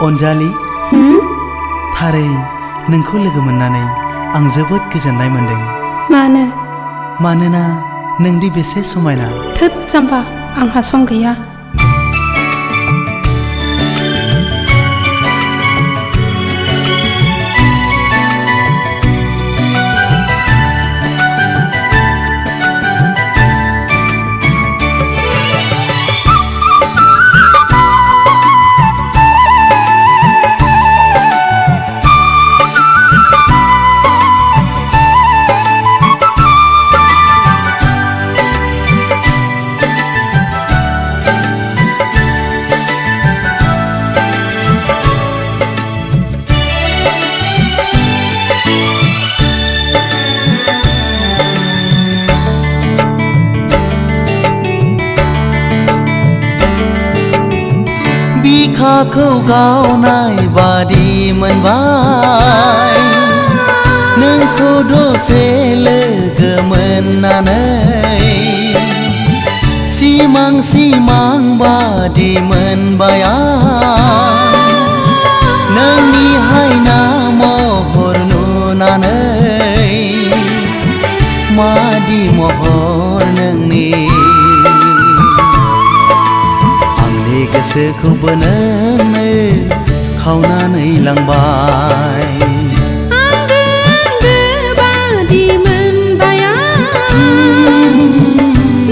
अनजालि थारै नोंखौ लोगो मोननानै आं जोबोद गोजोननाय मोनदों। मानोना नोंदि बेसे समायना। थोद जाम्बा, आंहा सम गैया। बिखाखौ गावनाय बादि मोनबाय नोंखौ दसे लोगो मोननानै सिमां बादि मोनबाय आं नोंनि हायना महर नुनानै मादि महर नोंनि गोसोखौबो नोंनो खावनानै लांबाय। आंगो बादि मोनबाय आं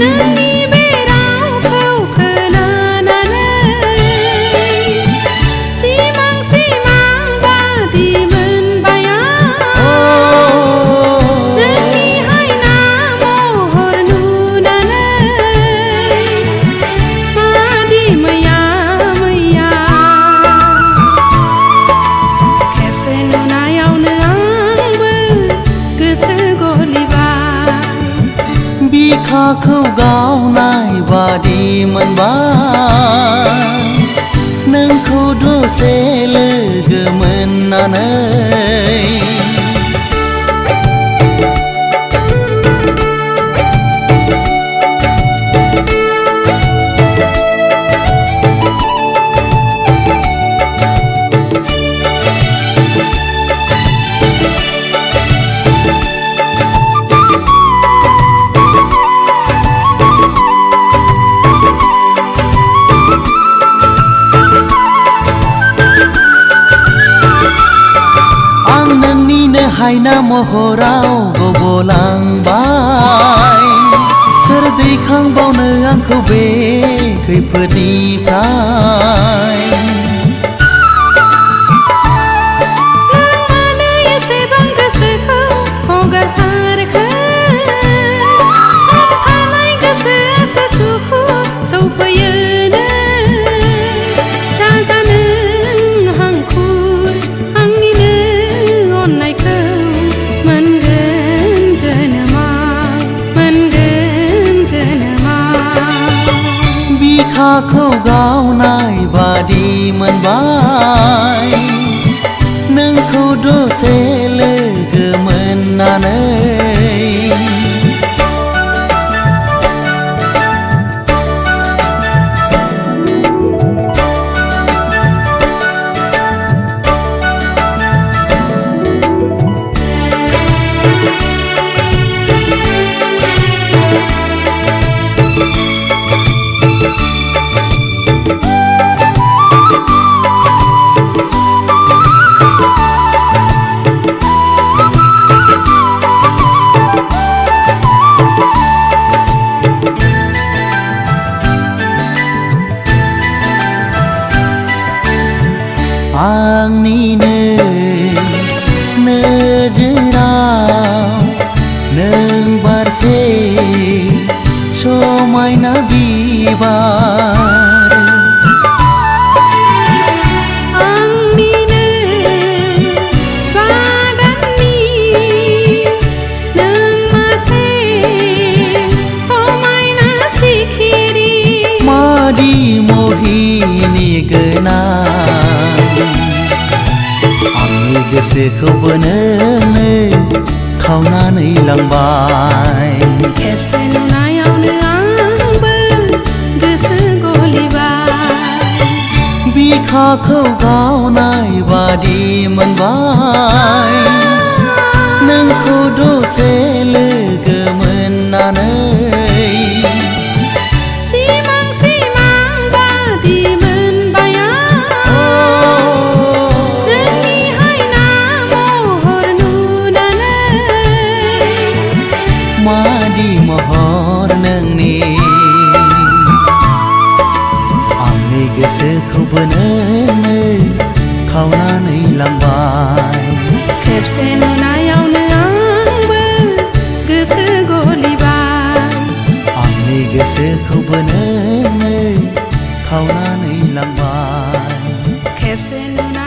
नोंनि बे रावखौ खोनानानै सिमां बादि मोनबाय आं नोंनि हायना महर नुनानै बिखाखौ गावनाय बादि मोनबाय नोंखौ दसे लोगो मोननानै हायना महराव गबलांबाय सोर दैखांबावनो आंखौ बे खैफोदनिफ्राय मानो एसेबां गोसोखौ हगारसारखो थानाय गोसोआसो सुखु सौफैयोनो दाजानो हांखुर आंनिनो अननायखौ बिखाखौ गावनाय बादि मोनबाय नोंखौ दसे लोगो मोननानै आंनिनो नोजोराव नों बारसे समायना बिबार आंनिनो बादामनि नों मासे समायना सिखिरि मादि मोहिनी गोनां आंनि गोसोखौबो नोंनो खावनानै लांबाय खेबसे नुनायावनो आंबो गोसो गलिबाय बिखाखौ गावनाय बादि मोनबाय नोंखौ दसे लोगो मोननानै सिमां सिमां बादि मोनबाय आं नोंनि हायना महर नुनानै मादि महर नोंनि आंनि गोसोखौबो नोङो खावनानै लांबाय खेबसे नुनायावनो आंबो गोसो गलिबाय आंनि गोसोखौबो नोङो खावनानै लांबाय खेबसे नुनायावनो